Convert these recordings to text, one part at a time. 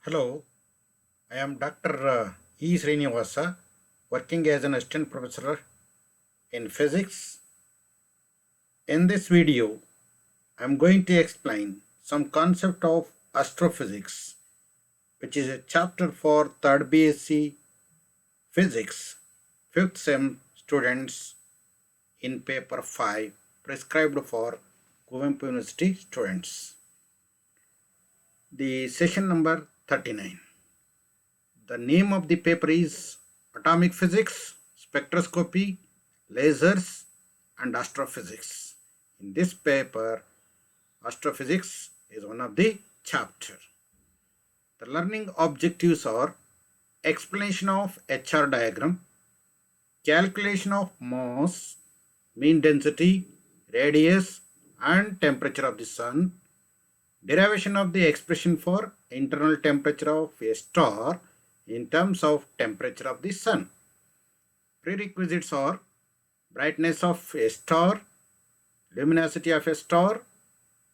Hello, I am Dr. E. Srinivasa, working as an assistant professor in physics. In this video, I am going to explain some concept of astrophysics, which is a chapter for 3rd BSc Physics, 5th SEM students in paper 5, prescribed for Kuvempu University students. The session number 39. The name of the paper is Atomic Physics, Spectroscopy, Lasers and Astrophysics. In this paper, astrophysics is one of the chapter. The learning objectives are explanation of HR diagram, calculation of mass, mean density, radius and temperature of the sun, derivation of the expression for internal temperature of a star in terms of temperature of the sun. Prerequisites are brightness of a star, luminosity of a star,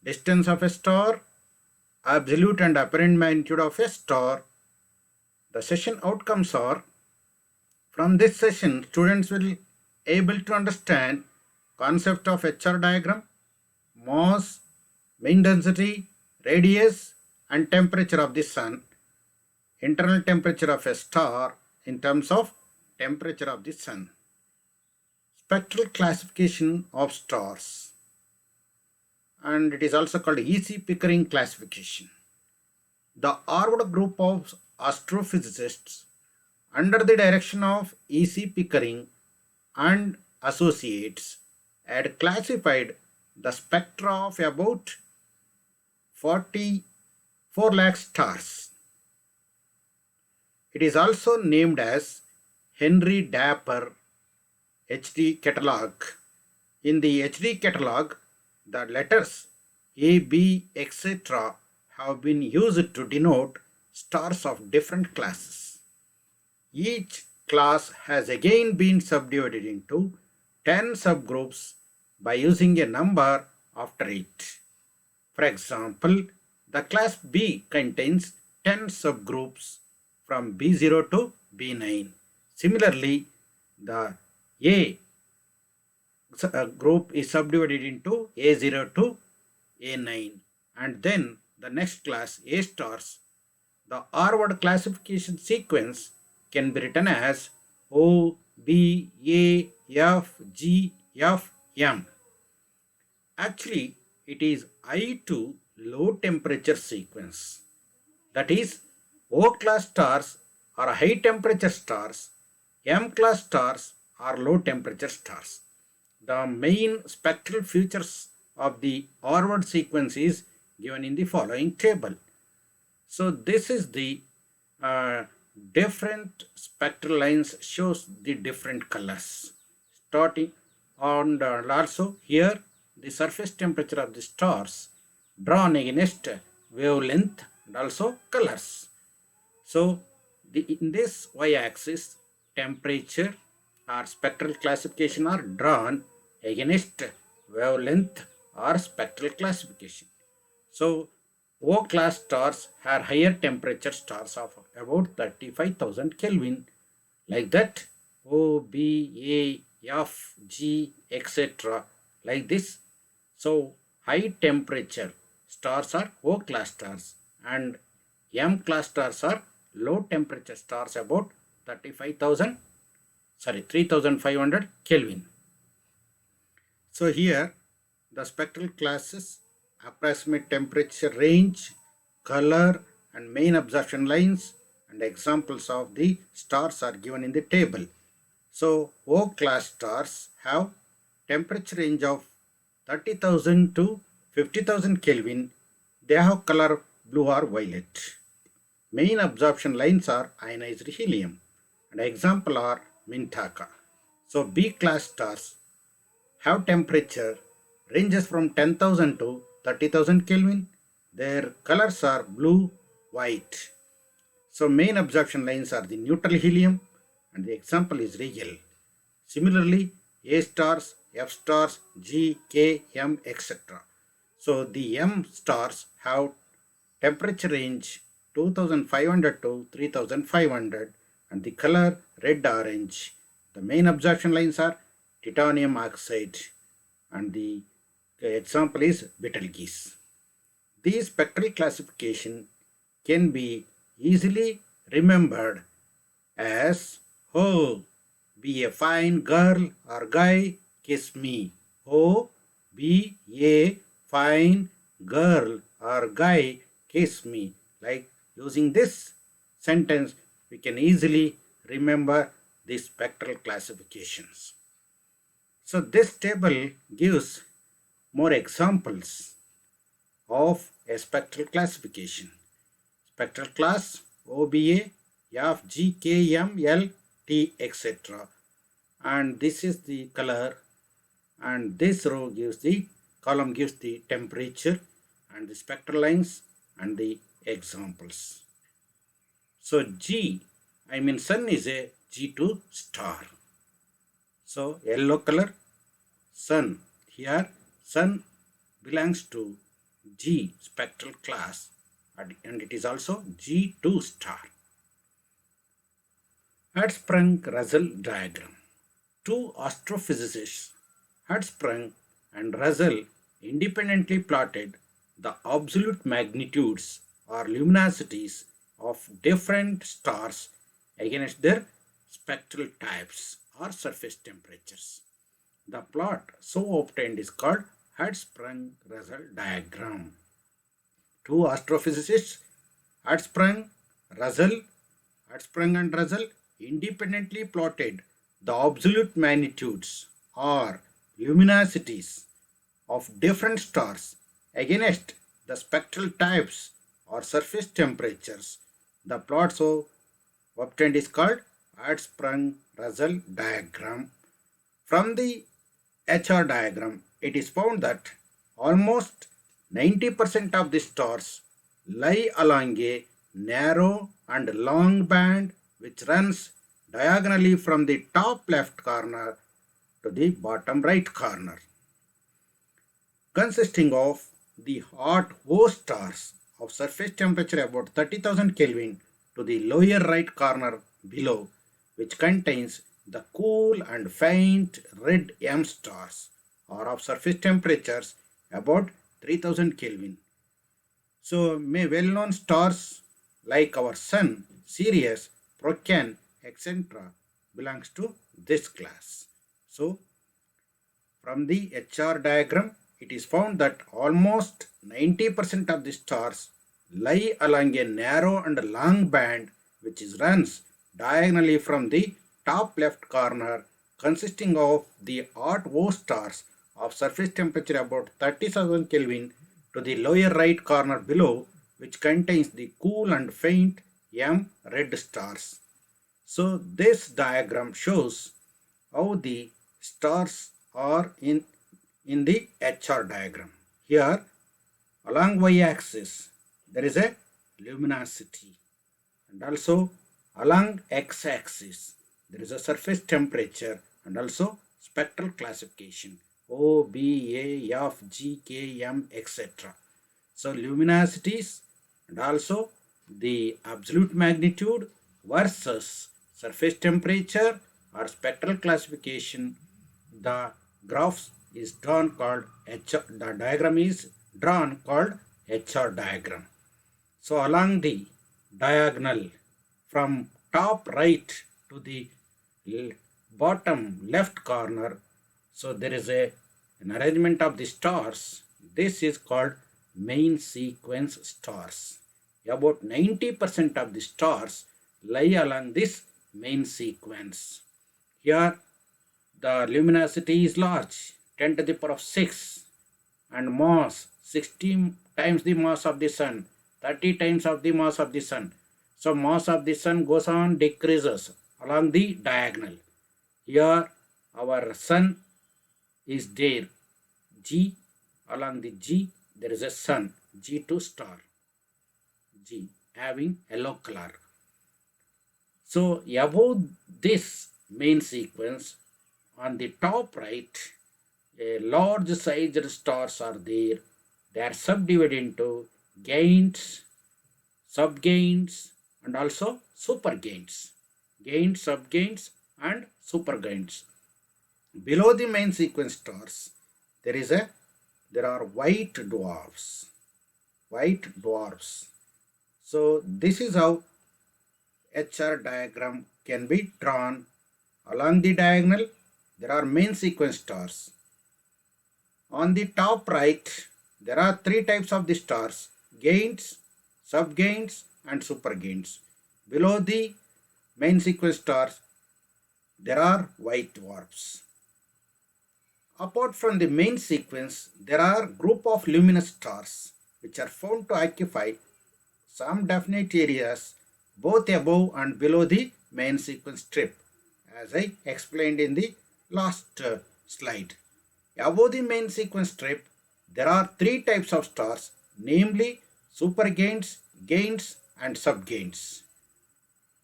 distance of a star, absolute and apparent magnitude of a star. The session outcomes are, from this session, students will able to understand concept of HR diagram, mass, mean density, radius and temperature of the sun, internal temperature of a star in terms of temperature of the sun. Spectral classification of stars, and it is also called E.C. Pickering classification. The Harvard group of astrophysicists under the direction of E.C. Pickering and associates had classified the spectra of about 44 lakh stars. It is also named as Henry Dapper HD catalog. In the HD catalog, the letters A, B, etc. have been used to denote stars of different classes. Each class has again been subdivided into 10 subgroups by using a number after it. For example, the class B contains 10 subgroups from B0 to B9. Similarly, the A group is subdivided into A0 to A9, and then the next class A stars. The Harvard classification sequence can be written as O, B, A, F, G, F, M. Actually, it is I to low temperature sequence. That is, O class stars are high temperature stars, M class stars are low temperature stars. The main spectral features of the Harvard sequence is given in the following table. So this is the different spectral lines shows the different colors. Starting on also here the surface temperature of the stars drawn against wavelength and also colors. So in this y-axis, temperature or spectral classification are drawn against wavelength or spectral classification. So O class stars have higher temperature stars of about 35,000 Kelvin. Like that, O, B, A, F, G, etc. like this. So high temperature stars are O class stars and M class stars are low temperature stars about 3,500 Kelvin. So here the spectral classes, approximate temperature range, color and main absorption lines and examples of the stars are given in the table. So O class stars have temperature range of 30,000 to 50,000 Kelvin. They have color blue or violet. Main absorption lines are ionized helium and example are Mintaka. So B class stars have temperature ranges from 10,000 to 30,000 Kelvin. Their colors are blue, white. So main absorption lines are the neutral helium and the example is Rigel. Similarly, A stars, F stars, G, K, M, etc. So the M stars have temperature range 2500 to 3500 and the color red orange. The main absorption lines are titanium oxide and the example is Betelgeuse. These spectral classification can be easily remembered as "Oh, be a fine girl or guy, kiss me." Oh, be a fine girl or guy, kiss me. Like using this sentence, we can easily remember these spectral classifications. So this table gives more examples of a spectral classification. Spectral class OBA, F, G, K, M, L, T, etc. And this is the color, and this row gives the column gives the temperature and the spectral lines and the examples. So G, I mean sun is a G2 star. So yellow color sun, here sun belongs to G spectral class and it is also G2 star. Hertzsprung-Russell diagram. Two astrophysicists, Hertzsprung and Russell, independently plotted the absolute magnitudes or luminosities of different stars against their spectral types or surface temperatures. The plot so obtained is called Hertzsprung-Russell diagram. Two astrophysicists, Hertzsprung and Russell, independently plotted the absolute magnitudes or luminosities of different stars against the spectral types or surface temperatures. The plot so obtained is called Hertzsprung-Russell diagram. From the HR diagram, it is found that almost 90% of the stars lie along a narrow and long band which runs diagonally from the top left corner to the bottom right corner, consisting of the hot O stars of surface temperature about 30,000 Kelvin to the lower right corner below, which contains the cool and faint red M stars are of surface temperatures about 3000 Kelvin. So well-known stars like our Sun, Sirius, Procyon, etc. belongs to this class. So from the HR diagram, it is found that almost 90% of the stars lie along a narrow and long band which runs diagonally from the top left corner, consisting of the hot O stars of surface temperature about 30,000 Kelvin to the lower right corner below, which contains the cool and faint M red stars. So this diagram shows how the stars are in the HR diagram. Here along y-axis there is a luminosity, and also along x-axis there is a surface temperature and also spectral classification O, B, A, F, G, K, M, etc. So luminosities and also the absolute magnitude versus surface temperature or spectral classification. The graph is drawn called HR. The diagram is drawn called HR diagram. So along the diagonal from top right to the bottom left corner, so there is an arrangement of the stars. This is called main sequence stars. About 90% of the stars lie along this main sequence. Here the luminosity is large, 10 to the power of 6, and mass 60 times the mass of the sun, 30 times of the mass of the sun. So mass of the sun goes on decreases along the diagonal. Here our sun is there, G, along the G there is a sun, G2 star, G having yellow color. So above this main sequence, on the top right, a large sized stars are there. They are subdivided into giants, subgains and also supergains. Gains, subgains and supergains. Below the main sequence stars, there are white dwarfs. White dwarfs. So this is how HR diagram can be drawn. Along the diagonal, there are main sequence stars. On the top right, there are three types of the stars: gains, subgains and supergains. Below the main sequence stars, there are white dwarfs. Apart from the main sequence, there are group of luminous stars which are found to occupy some definite areas both above and below the main sequence strip, as I explained in the last slide. Above the main sequence strip, there are three types of stars, namely supergains, gains and subgains.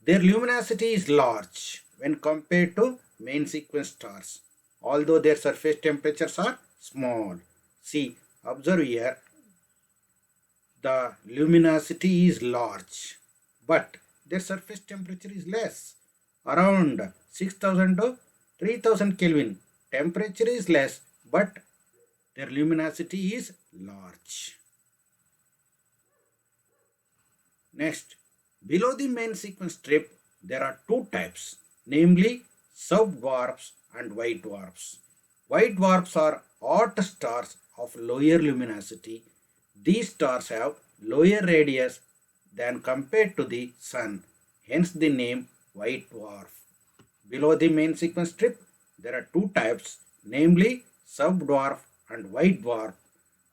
Their luminosity is large when compared to main sequence stars, although their surface temperatures are small. See, observe here, the luminosity is large, but their surface temperature is less, around 6000 to 3000 Kelvin. Temperature is less, but their luminosity is large. Next, below the main sequence strip, there are two types, namely subdwarfs and white dwarfs. White dwarfs are hot stars of lower luminosity. These stars have lower radius than compared to the sun, hence the name white dwarf. Below the main sequence strip, there are two types, namely subdwarf and white dwarf.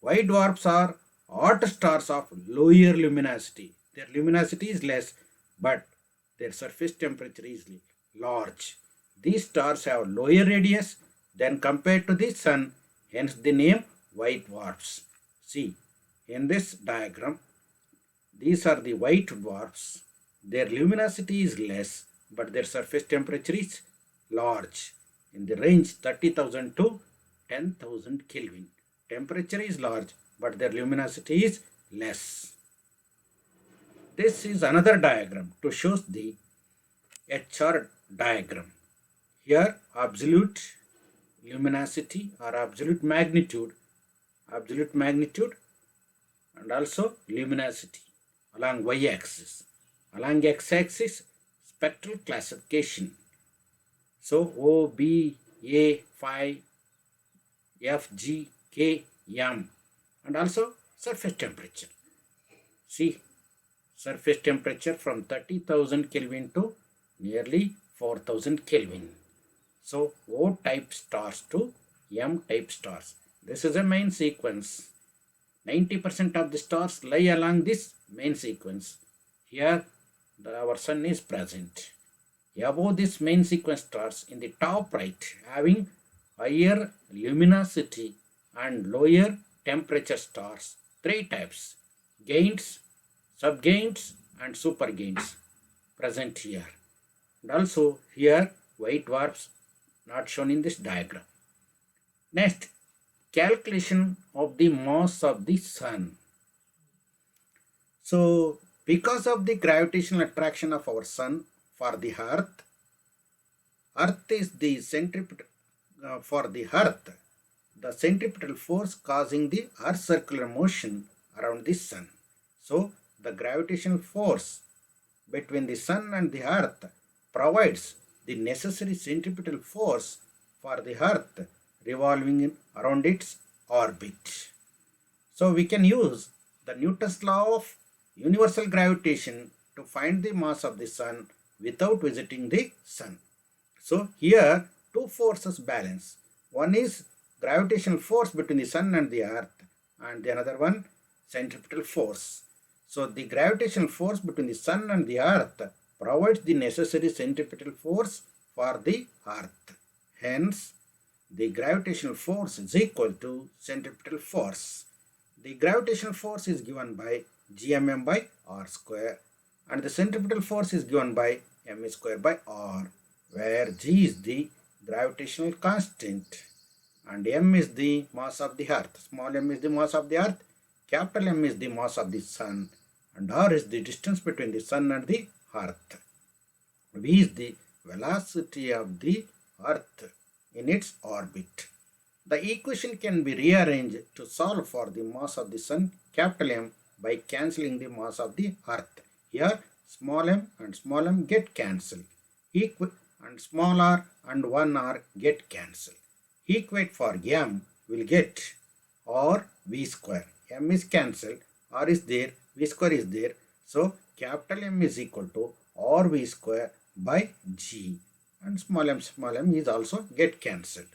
White dwarfs are hot stars of lower luminosity. Their luminosity is less, but their surface temperature is large. These stars have lower radius than compared to the sun, hence the name white dwarfs. See, in this diagram, these are the white dwarfs. Their luminosity is less, but their surface temperature is large, in the range 30,000 to 10,000 Kelvin. Temperature is large, but their luminosity is less. This is another diagram to show the HR diagram. Here, absolute luminosity or absolute magnitude and also luminosity along y-axis. Along x-axis, spectral classification. So O, B, A, phi, F, G, K, M, and also surface temperature. See, surface temperature from 30,000 Kelvin to nearly 4,000 Kelvin. So O type stars to M type stars. This is a main sequence. 90% of the stars lie along this main sequence. Here our sun is present. Above this main sequence stars, in the top right, having higher luminosity and lower temperature stars, three types: gains, subgains and supergains present here. And also here white dwarfs not shown in this diagram. Next, calculation of the mass of the sun. So because of the gravitational attraction of our sun for the earth is the centripetal for the earth, the centripetal force causing the earth's circular motion around the sun. So the gravitational force between the sun and the earth provides the necessary centripetal force for the earth revolving around its orbit. So we can use the Newton's law of universal gravitation to find the mass of the sun without visiting the sun. So here two forces balance. One is gravitational force between the sun and the earth, and the another one centripetal force. So the gravitational force between the sun and the earth provides the necessary centripetal force for the earth. Hence, the gravitational force is equal to centripetal force. The gravitational force is given by gmm by r square, and the centripetal force is given by m square by r, where g is the gravitational constant and m is the mass of the earth. Small m is the mass of the earth, capital M is the mass of the sun, and r is the distance between the sun and the earth. V is the velocity of the earth in its orbit. The equation can be rearranged to solve for the mass of the sun, capital M, by cancelling the mass of the earth. Here small m get cancelled. And small r and 1r get cancelled. Equate for m will get r v square. M is cancelled, r is there, v square is there. So capital M is equal to r v square by g, and small m is also get cancelled.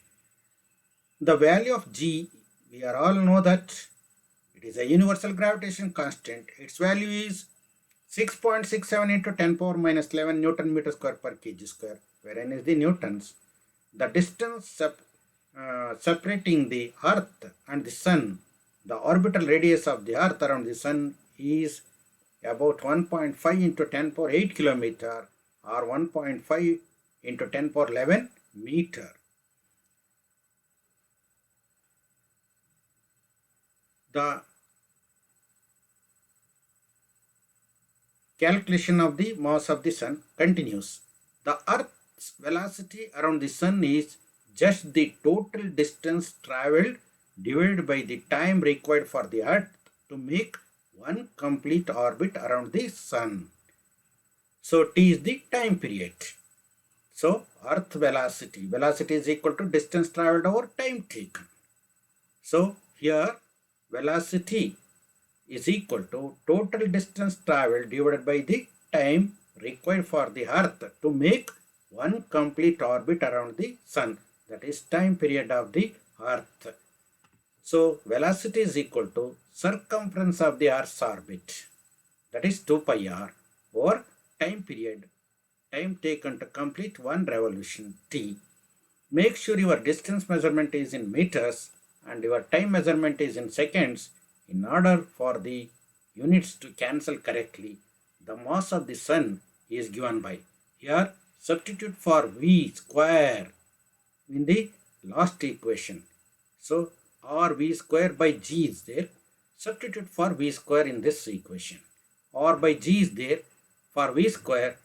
The value of g, we are all know that it is a universal gravitation constant. Its value is 6.67 into 10 power minus 11 Newton meter square per kg square, wherein is the newtons. The distance separating the earth and the sun, the orbital radius of the earth around the sun is about 1.5 into 10 power 8 kilometer, or 1.5 into 10 power 11 meter. The calculation of the mass of the sun continues. The earth's velocity around the sun is just the total distance travelled divided by the time required for the earth to make one complete orbit around the sun. So t is the time period. So earth velocity is equal to distance travelled over time taken. So here velocity is equal to total distance travelled divided by the time required for the earth to make one complete orbit around the sun, that is time period of the earth. So velocity is equal to circumference of the earth's orbit, that is 2 pi r, over time period, time taken to complete one revolution t. Make sure your distance measurement is in meters and your time measurement is in seconds in order for the units to cancel correctly. The mass of the sun is given by, here substitute for v square in the last equation. So r v square by g is there. Substitute for v square in this equation. R by g is there. For v square,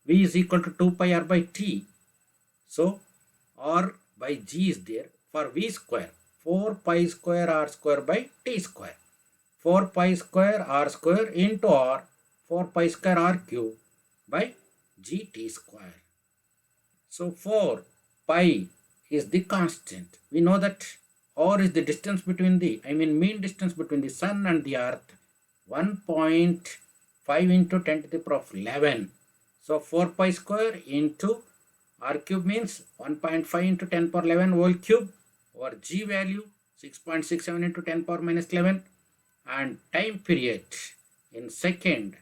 v is equal to 2 pi r by t. So r by g is there. For v square, 4 pi square r square by t square. 4 pi square r square into r, 4 pi square r cube by gt square. So 4 pi is the constant. We know that r is the distance between the, mean distance between the sun and the earth, 1.5 into 10 to the power of 11. So 4 pi square into r cube means 1.5 into 10 power 11 whole cube, or g value 6.67 into 10 power minus 11, and time period in second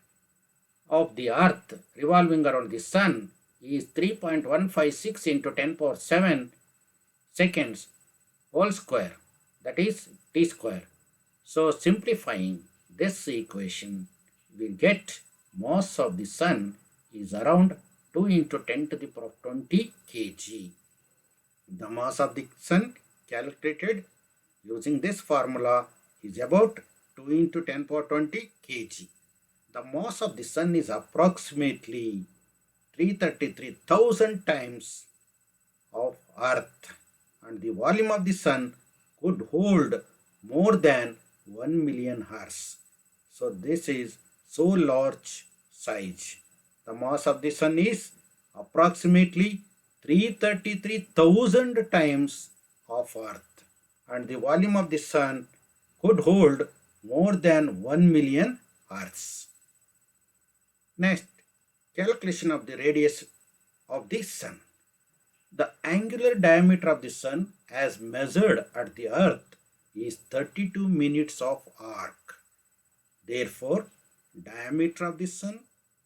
of the earth revolving around the sun is 3.156 into 10 power 7 seconds whole square, that is t square. So simplifying this equation, we get mass of the sun is around 2 into 10 to the power 20 kg. The mass of the sun calculated using this formula is about 2 into 10 power 20 kg. The mass of the sun is approximately 333,000 times of earth, and the volume of the sun could hold more than 1 million hours. So this is so large size. The mass of the sun is approximately 333,000 times of earth, and the volume of the sun could hold more than 1 million earths. Next, calculation of the radius of the sun. The angular diameter of the sun as measured at the earth is 32 minutes of arc. Therefore, diameter of the sun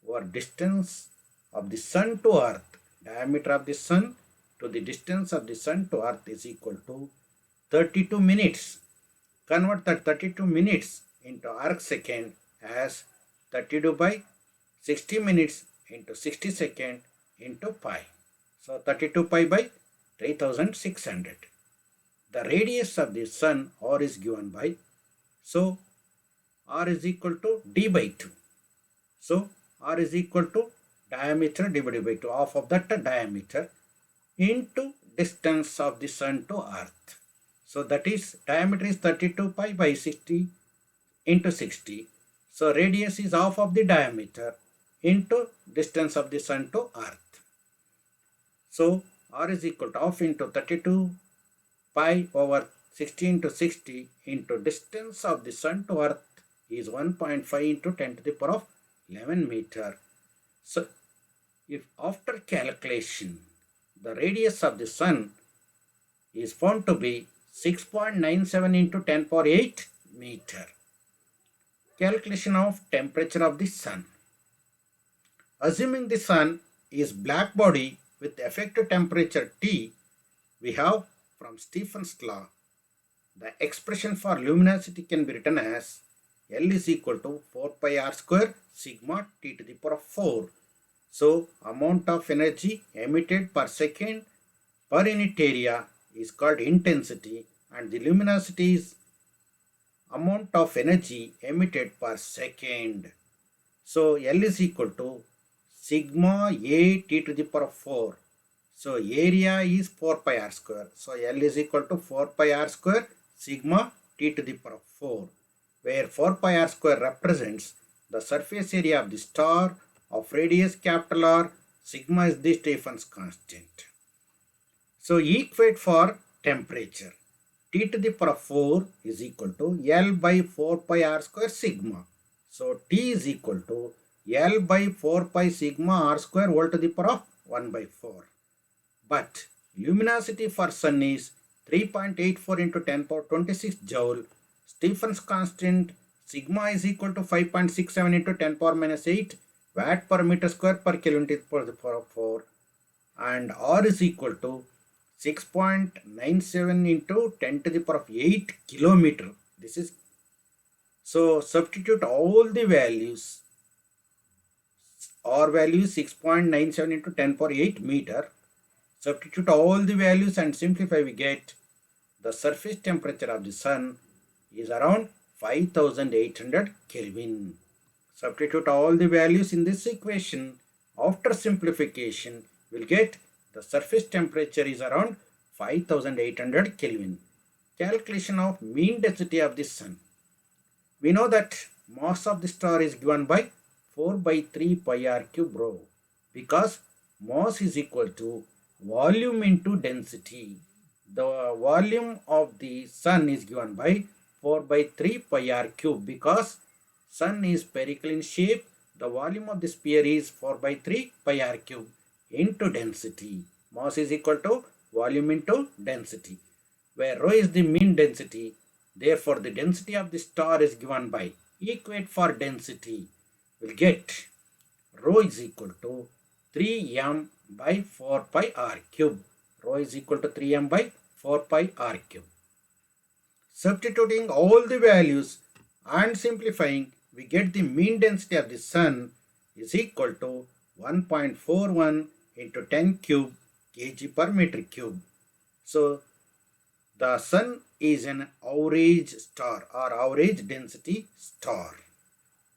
or distance of the sun to earth, diameter of the sun to the distance of the sun to earth is equal to 32 minutes. Convert that 32 minutes into arc second as 32 by 60 minutes into 60 second into pi. So 32 pi by 3600. The radius of the sun r is given by, so R is equal to d by 2. So R is equal to diameter divided by 2, half of that diameter, into distance of the sun to earth. So that is, diameter is 32 pi by 60 into 60. So radius is half of the diameter into distance of the sun to earth. So R is equal to half into 32 pi over 60 into 60 into distance of the sun to earth is 1.5 into 10 to the power of 11 meter. So if after calculation the radius of the sun is found to be 6.97 into 10 power 8 meter. Calculation of temperature of the sun. Assuming the sun is black body with effective temperature T, we have from Stephen's law, the expression for luminosity can be written as L is equal to 4 pi r square sigma T to the power of 4. So amount of energy emitted per second per unit area is called intensity, and the luminosity is amount of energy emitted per second. So L is equal to sigma A T to the power of 4. So area is 4 pi r square. So L is equal to 4 pi r square sigma T to the power of 4, where 4 pi r square represents the surface area of the star of radius capital R, sigma is the Stephen's constant. So equate for temperature. T to the power of 4 is equal to L by 4 pi r square sigma. So T is equal to L by 4 pi sigma r square whole to the power of 1 by 4. But luminosity for sun is 3.84 into 10 power 26 joule. Stephen's constant sigma is equal to 5.67 into 10 power minus 8 watt per meter square per Kelvin to the power of 4, and R is equal to 6.97 into 10 to the power of 8 kilometer. This is, so substitute all the values. R value is 6.97 into 10 power 8 meter. Substitute all the values and simplify, we get the surface temperature of the sun is around 5800 Kelvin. Substitute all the values in this equation. After simplification, we'll get the surface temperature is around 5800 Kelvin. Calculation of mean density of the sun. We know that mass of the star is given by 4 by 3 pi r cube rho, because mass is equal to volume into density. The volume of the sun is given by 4 by 3 pi r cube, because sun is spherical in shape. The volume of the sphere is 4 by 3 pi r cube into density. Mass is equal to volume into density, where rho is the mean density. Therefore, the density of the star is given by, equate for density, we'll get rho is equal to 3m by 4 pi r cube. Rho is equal to 3m by 4 pi r cube. Substituting all the values and simplifying, we get the mean density of the sun is equal to 1.41 into 10 cube kg per meter cube. So the sun is an average star or average density star.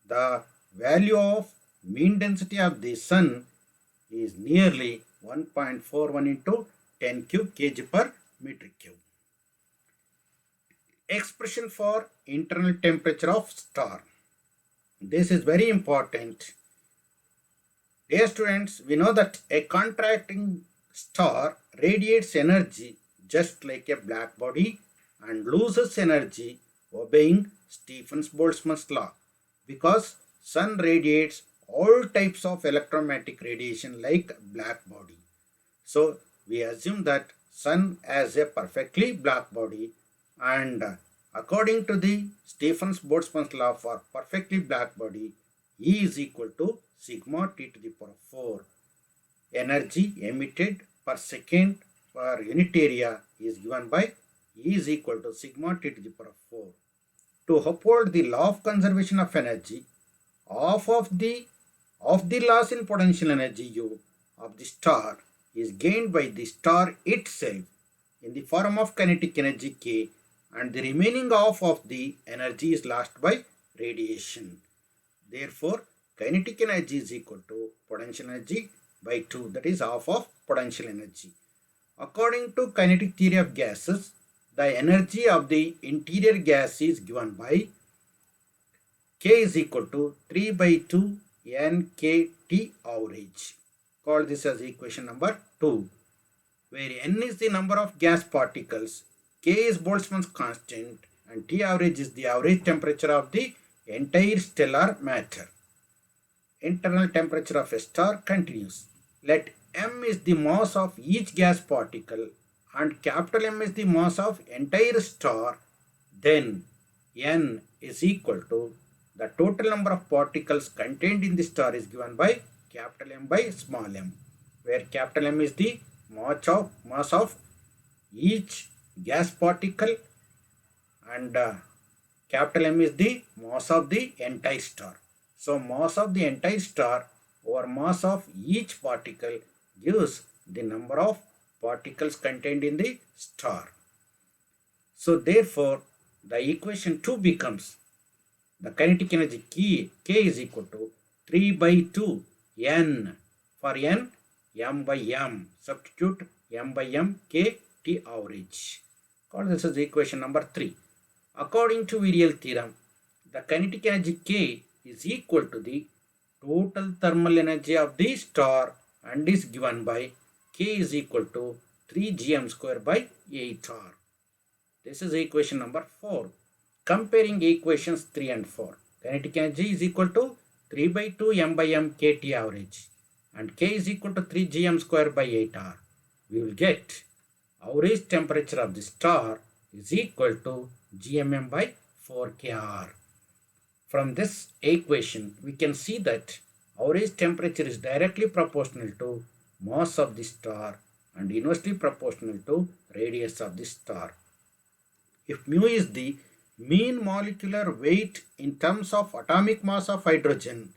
The value of mean density of the sun is nearly 1.41 into 10 cube kg per meter cube. Expression for internal temperature of star. This is very important. Dear students, we know that a contracting star radiates energy just like a black body and loses energy obeying Stephen-Boltzmann's law, because sun radiates all types of electromagnetic radiation like black body. So we assume that sun has a perfectly black body, and according to the Stephen-Boltzmann's law for perfectly black body, E is equal to sigma T to the power of 4. Energy emitted per second per unit area is given by E is equal to sigma T to the power of 4. To uphold the law of conservation of energy, half of the loss in potential energy U of the star is gained by the star itself in the form of kinetic energy K, and the remaining half of the energy is lost by radiation. Therefore, kinetic energy is equal to potential energy by 2, that is half of potential energy. According to kinetic theory of gases, the energy of the interior gas is given by K is equal to 3 by 2 NKT average. Call this as equation number 2, where N is the number of gas particles, K is Boltzmann's constant, and T average is the average temperature of the entire stellar matter. Internal temperature of a star continues. Let M is the mass of each gas particle and capital M is the mass of entire star, then N is equal to the total number of particles contained in the star is given by capital M by small m, where capital M is the mass of each gas particle and capital M is the mass of the entire star. So mass of the entire star over mass of each particle gives the number of particles contained in the star. So therefore, the equation 2 becomes the kinetic energy K is equal to 3 by 2 N. For N, M by M. Substitute M by M, K, T average. Call this as equation number 3. According to Virial theorem, the kinetic energy K is equal to the total thermal energy of the star and is given by K is equal to 3 gm square by 8R. This is equation number 4. Comparing equations 3 and 4. Kinetic energy is equal to 3 by 2 M by M KT average and K is equal to 3 gm square by 8R. We will get average temperature of the star is equal to GMM by 4KR. From this equation, we can see that average temperature is directly proportional to mass of the star and inversely proportional to radius of the star. If mu is the mean molecular weight in terms of atomic mass of hydrogen,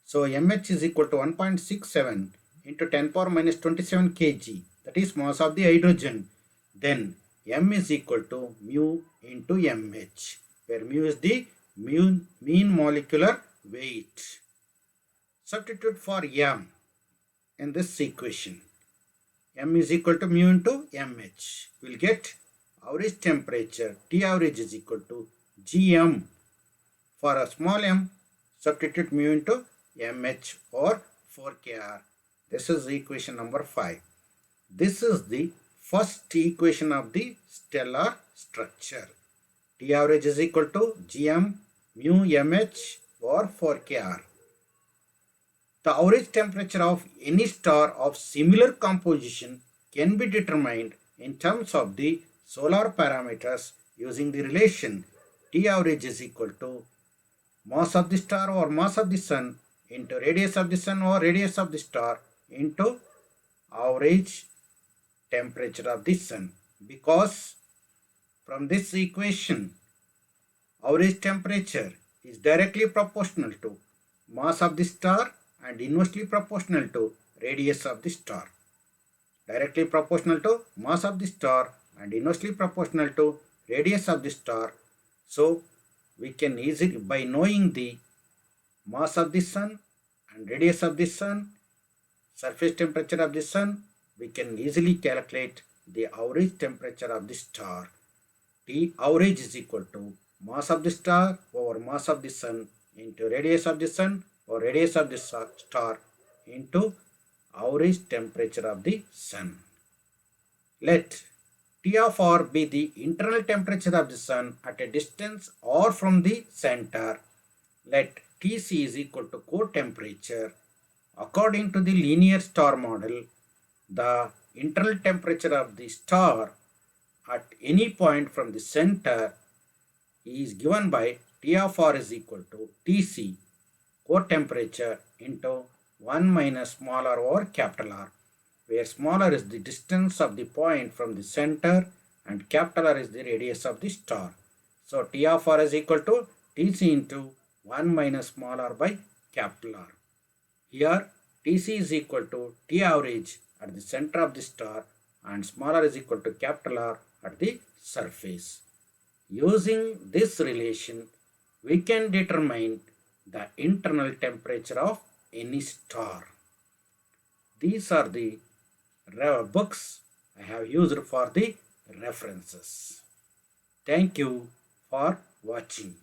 so mH is equal to 1.67 into 10 power minus 27 kg, that is mass of the hydrogen, then m is equal to mu into mH, where mu is the mean molecular weight. Substitute for m in this equation. M is equal to mu into mH. We will get average temperature T average is equal to Gm. For a small m, substitute mu into mH or 4kR. This is equation number 5. This is the first equation of the stellar structure. T average is equal to Gm mu mH or 4kR. The average temperature of any star of similar composition can be determined in terms of the solar parameters using the relation T average is equal to mass of the star or mass of the sun into radius of the sun or radius of the star into average temperature of the sun. Because from this equation, average temperature is directly proportional to mass of the star and inversely proportional to radius of the star. Directly proportional to mass of the star and inversely proportional to radius of the star. So we can easily, by knowing the mass of the sun and radius of the sun, surface temperature of the sun, we can easily calculate the average temperature of the star. T average is equal to mass of the star over mass of the sun into radius of the sun or radius of the star into average temperature of the sun. Let T of R be the internal temperature of the sun at a distance or from the center. Let Tc is equal to core temperature. According to the linear star model, the internal temperature of the star at any point from the center is given by T of R is equal to Tc, core temperature, into 1 minus small r over capital R, where small r is the distance of the point from the center and capital R is the radius of the star. So T of R is equal to Tc into 1 minus small r by capital R. Here Tc is equal to T average at the center of the star and small r is equal to capital R at the surface. Using this relation, we can determine the internal temperature of any star. These are the books I have used for the references. Thank you for watching.